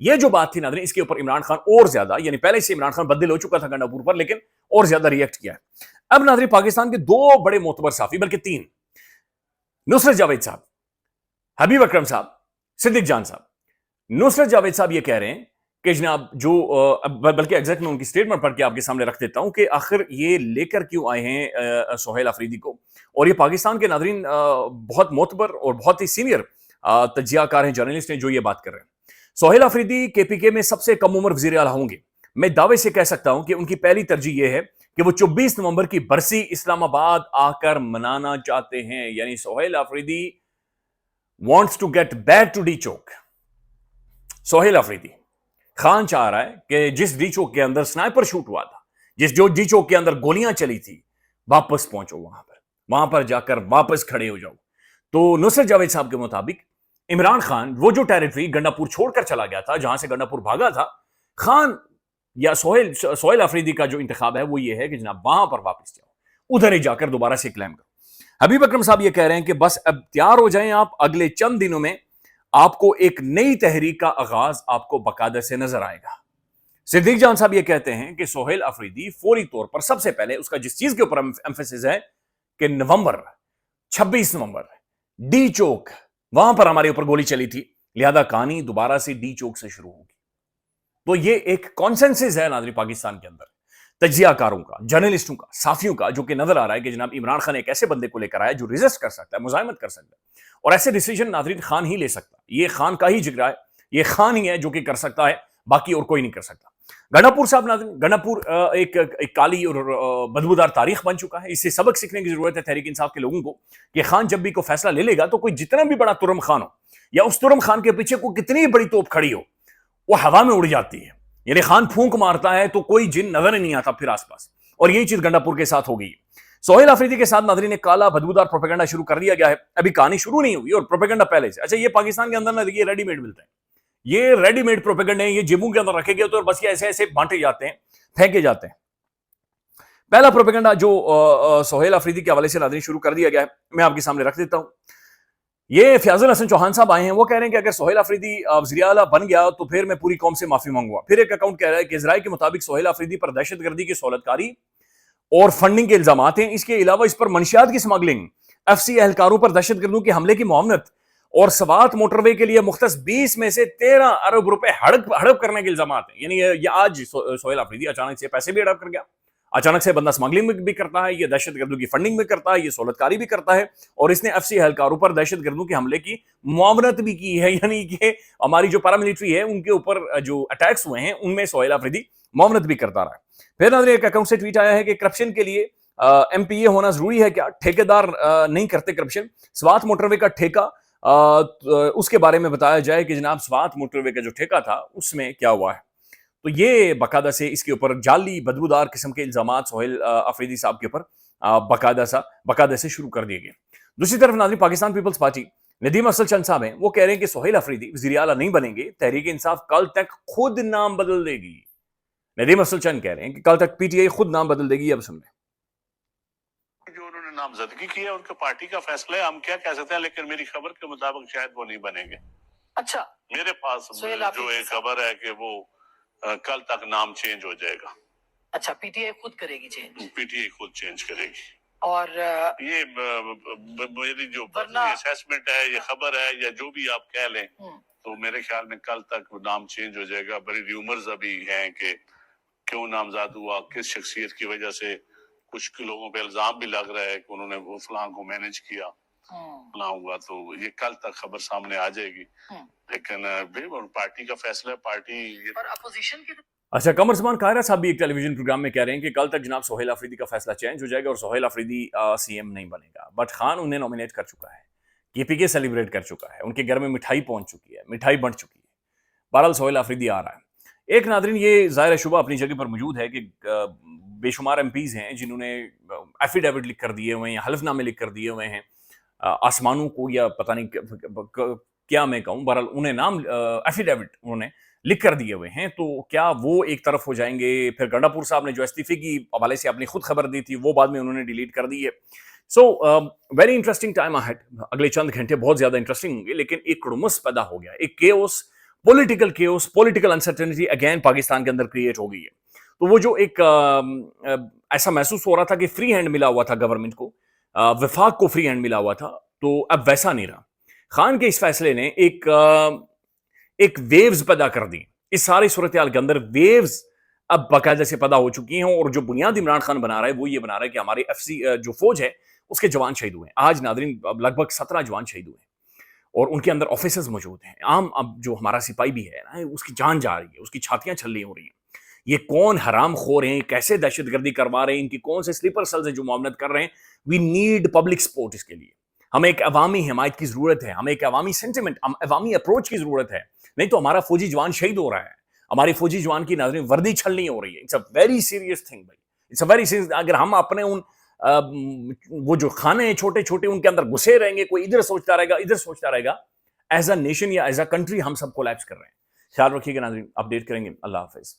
یہ جو بات تھی ناظرین اس کے اوپر عمران خان اور زیادہ یعنی پہلے سے عمران خان بدل ہو چکا تھا گنڈاپور پر لیکن اور زیادہ ریئیکٹ کیا ہے. اب ناظرین پاکستان کے دو بڑے معتبر صحافی بلکہ تین نصرت جاوید صاحب, حبیب اکرم صاحب, صدیق جان صاحب. نصرت جاوید صاحب یہ کہہ رہے ہیں کہ جناب جو بلکہ ایگزیکٹ میں ان کی سٹیٹمنٹ پڑھ کے آپ کے سامنے رکھ دیتا ہوں کہ آخر یہ لے کر کیوں آئے ہیں سہیل آفریدی کو, اور یہ پاکستان کے ناظرین بہت معتبر اور بہت ہی سینئر تجزیہ کار ہیں, جرنلسٹ ہیں جو یہ بات کر رہے ہیں. سہیل آفریدی کے پی کے میں سب سے کم عمر وزیر اعلیٰ ہوں گے. میں دعوے سے کہہ سکتا ہوں کہ ان کی پہلی ترجیح یہ ہے کہ وہ 24 نومبر کی برسی اسلام آباد آ کر منانا چاہتے ہیں. یعنی Sohail Afridi wants to get back to D چوک. سہیل آفریدی خان چاہ رہا ہے کہ جس ڈی چوک کے اندر سنائپر شوٹ ہوا تھا, جو ڈی چوک کے اندر گولیاں چلی تھی, واپس پہنچو وہاں پر جا کر واپس کھڑے ہو جاؤ. تو نصرت جاوید صاحب کے مطابق عمران خان وہ جو ٹیریٹری گنڈاپور چھوڑ کر چلا گیا تھا, جہاں سے گنڈاپور بھاگا تھا, خان یا سہیل آفریدی کا جو انتخاب ہے وہ یہ ہے کہ جناب وہاں پر واپس جاؤ, ادھر ہی جا کر دوبارہ سے کلیم کرو. حبیب اکرم صاحب یہ کہہ رہے ہیں کہ بس اب تیار ہو جائیں آپ, اگلے چند دنوں میں آپ کو ایک نئی تحریک کا آغاز آپ کو باقاعدہ سے نظر آئے گا. صدیق جان صاحب یہ کہتے ہیں کہ سہیل آفریدی فوری طور پر سب سے پہلے اس کا جس چیز کے اوپر ایمفیسس ہے کہ 26 نومبر ڈی چوک وہاں پر ہمارے اوپر گولی چلی تھی, لہذا کہانی دوبارہ سے ڈی چوک سے شروع ہوگی. تو یہ ایک کانسنسس ہے ناظرین پاکستان کے اندر تجزیہ کاروں کا, جرنلسٹوں کا, صحافیوں کا, جو کہ نظر آ رہا ہے کہ جناب عمران خان ایک ایسے بندے کو لے کر آیا جو ریزسٹ کر سکتا ہے, مزاحمت کر سکتا ہے, اور ایسے ڈیسیجن ناظرین خان ہی لے سکتا ہے. یہ خان کا ہی جگرا ہے, یہ خان ہی ہے جو کہ کر سکتا ہے, باقی اور کوئی نہیں کر سکتا. گنڈاپور صاحب ناظرین, گنڈاپور ایک کالی اور بدبودار تاریخ بن چکا ہے. اس سے سبق سیکھنے کی ضرورت ہے تحریک انصاف کے لوگوں کو کہ خان جب بھی کوئی فیصلہ لے لے گا تو کوئی جتنا بھی بڑا ترم خان ہو یا اس ترم خان کے پیچھے کوئی کتنی بڑی توپ کھڑی ہو, وہ ہوا میں اڑ جاتی ہے. یعنی خان پھونک مارتا ہے تو کوئی جن نظر ہی نہیں آتا پھر آس پاس, اور یہی چیز گنڈاپور کے ساتھ ہو گئی. سہیل آفریدی کے ساتھ ناظرین ایک کالا بدبودار پروپیگنڈا شروع کر دیا گیا ہے. ابھی کہانی شروع نہیں ہوئی اور پروپیگنڈا پہلے سے. اچھا, یہ پاکستان کے اندر نہ دیکھیے ریڈی میڈ ملتے ہیں, یہ ریڈی میڈ پروپیگنڈے ہیں, یہ جیبوں کے اندر رکھے گئے تو بس یہ ایسے ایسے بانٹے جاتے ہیں, پھینکے جاتے ہیں. پہلا پروپیگنڈا جو سہیل آفریدی کے حوالے سے ناظرین شروع کر دیا گیا ہے, میں آپ کے سامنے رکھ دیتا ہوں. یہ فیاض الحسن چوہان صاحب آئے ہیں, وہ کہہ رہے ہیں کہ اگر سہیل آفریدی وزیر اعلیٰ بن گیا تو پھر میں پوری قوم سے معافی مانگوں گا. پھر ایک اکاؤنٹ کہہ رہا ہے کہ ذرائع کے مطابق سہیل آفریدی پر دہشت گردی کی سہولت کاری اور فنڈنگ کے الزامات ہیں. اس کے علاوہ اس پر منشیات کی سمگلنگ, ایف سی اہلکاروں پر دہشت گردوں کے حملے کی معاونت اور سوات موٹر وے کے لیے مختص 20 میں سے 13 ارب روپے ہڑپ کرنے کے الزامات ہیں. یعنی یہ آج سہیل آفریدی اچانک سے پیسے بھی ہڑپ کر گیا, اچانک سے بندہ سمگلنگ بھی کرتا ہے, یہ دہشت گردوں کی فنڈنگ بھی کرتا ہے, یہ سہولت کاری بھی کرتا ہے, اور اس نے ایف سی اہلکاروں پر دہشت گردوں کے حملے کی معاونت بھی کی ہے. یعنی کہ ہماری جو پیراملٹری ہے ان کے اوپر جو اٹیکس ہوئے ہیں ان میں سہیل آفریدی معاونت بھی کرتا رہا ہے. پھر ناظرین ایک اکاؤنٹ سے ٹویٹ آیا ہے کہ کرپشن کے لیے ایم پی اے ہونا ضروری ہے کیا؟ ٹھیکیدار نہیں کرتے کرپشن. سوات موٹر وے کا ٹھیکہ, اس کے بارے میں بتایا جائے کہ جناب سوات موٹر وے کا جو ٹھیکہ تھا اس میں کیا ہوا ہے. تو یہ باقاعدہ سے اس کے اوپر جعلی بدبودار قسم کے الزامات سہیل آفریدی صاحب کے اوپر باقاعدہ سے شروع کر دیے گئے. دوسری طرف ناظرین پاکستان پیپلز پارٹی ندیم افضل چند صاحب ہیں, وہ کہہ رہے ہیں کہ سہیل آفریدی وزیر اعلیٰ نہیں بنیں گے, تحریک انصاف کل تک خود نام بدل دے گی. ندیم افضل چند کہہ رہے ہیں کہ کل تک پی ٹی آئی خود نام بدل دے گی. اب سن لیں. جو انہوں نے نامزدگی کی ہے ان کے پارٹی کا فیصلہ ہے, ہم کیا کہہ سکتے ہیں, لیکن میری خبر کے مطابق شاید وہ نہیں بنیں گے. اچھا, میرے پاس جو ایک خبر ہے کہ وہ کل تک نام چینج ہو جائے گا. اچھا, پی ٹی آئی خود کرے گی چینج؟ پی ٹی آئی خود چینج کرے گی. اور یہ میری جو اسیسمنٹ ہے, یہ خبر ہے, یا جو بھی آپ کہہ لیں, تو میرے خیال میں کل تک نام چینج ہو جائے گا. بڑی ریومرز ابھی ہیں کہ کیوں نامزاد ہوا, کس شخصیت کی وجہ سے. کچھ لوگوں پہ الزام بھی لگ رہا ہے کہ انہوں نے وہ فلاں کو مینج کیا, فلاں ہوا. تو یہ کل تک خبر سامنے آ جائے گی, لیکن پارٹی کا فیصلہ ہے. پارٹی اور اپوزیشن کی. اچھا, قمر زمان قاہرہ صاحب بھی ایک ٹیلی ویژن پروگرام میں کہہ رہے ہیں کہ کل تک جناب سہیل آفریدی کا فیصلہ چینج ہو جائے گا اور سہیل آفریدی سی ایم نہیں بنے گا. بٹ خان انہیں نومینیٹ کر چکا ہے, کے پی کے سیلیبریٹ کر چکا ہے, ان کے گھر میں مٹھائی پہنچ چکی ہے, مٹھائی بنٹ چکی ہے. بہرحال سہیل آفریدی آ رہا ہے. ایک ناظرین یہ ظاہر شبہ اپنی جگہ پر موجود ہے کہ بے شمار ایم پیز ہیں جنہوں نے ایفیڈیوٹ لکھ کر دیے ہوئے ہیں, حلف نامے لکھ کر دیے ہوئے ہیں آسمانوں کو, یا پتہ نہیں کیا میں کہوں. بہرحال انہیں نام ایفیڈیوٹ انہوں نے لکھ کر دیے ہوئے ہیں. تو کیا وہ ایک طرف ہو جائیں گے؟ پھر گنڈاپور صاحب نے جو استعفے کی حوالے سے اپنی خود خبر دی تھی وہ بعد میں انہوں نے ڈیلیٹ کر دی ہے. So very interesting time ahead. اگلے چند گھنٹے بہت زیادہ انٹرسٹنگ ہوں گے, لیکن ایک کڑمس پیدا ہو گیا, ایک chaos political chaos, political uncertainty again Pakistan کے اندر کریٹ ہو گئی ہے. تو وہ جو ایک ایسا محسوس ہو رہا تھا کہ فری ہینڈ ملا ہوا تھا گورنمنٹ کو, وفاق کو فری ہینڈ ملا ہوا تھا, تو اب ویسا نہیں رہا. خان کے اس فیصلے نے ایک ویوز پیدا کر دی. اس ساری صورتحال کے اندر ویوز اب باقاعدہ سے پیدا ہو چکی ہیں, اور جو بنیاد عمران خان بنا رہا ہے وہ یہ بنا رہا ہے کہ ہمارے جو فوج ہے اس کے جوان شہید ہوئے ہیں. آج ناظرین لگ بھگ 17 جوان شہید ہوئے ہیں, اور ان کے اندر آفیسرز موجود ہیں. عام اب جو ہمارا سپاہی بھی ہے نا, اس کی جان جا رہی ہے, اس کی چھاتیاں چھلنی ہو رہی ہیں. یہ کون حرام خور ہیں, کیسے دہشت گردی کروا رہے ہیں, ان کی کون سے سلیپر سیلز ہیں جو معاونت کر رہے ہیں. We need public support. اس کے لیے ہمیں ایک عوامی حمایت کی ضرورت ہے, ہمیں ایک عوامی سینٹیمنٹ, عوامی اپروچ کی ضرورت ہے. نہیں تو ہمارا فوجی جوان شہید ہو رہا ہے, ہماری فوجی جوان کی ناظرین وردی چھلنی ہو رہی ہے. It's a very serious thing بھائی, اٹس اے ویری سیریس. اگر ہم اپنے ان وہ جو کھانے ہیں چھوٹے چھوٹے ان کے اندر گھسے رہیں گے, کوئی ادھر سوچتا رہے گا ادھر سوچتا رہے گا, ایز اے نیشن یا ایز اے کنٹری ہم سب کولیپس کر رہے ہیں. خیال رکھیے گا ناظرین, اپڈیٹ کریں گے. اللہ حافظ.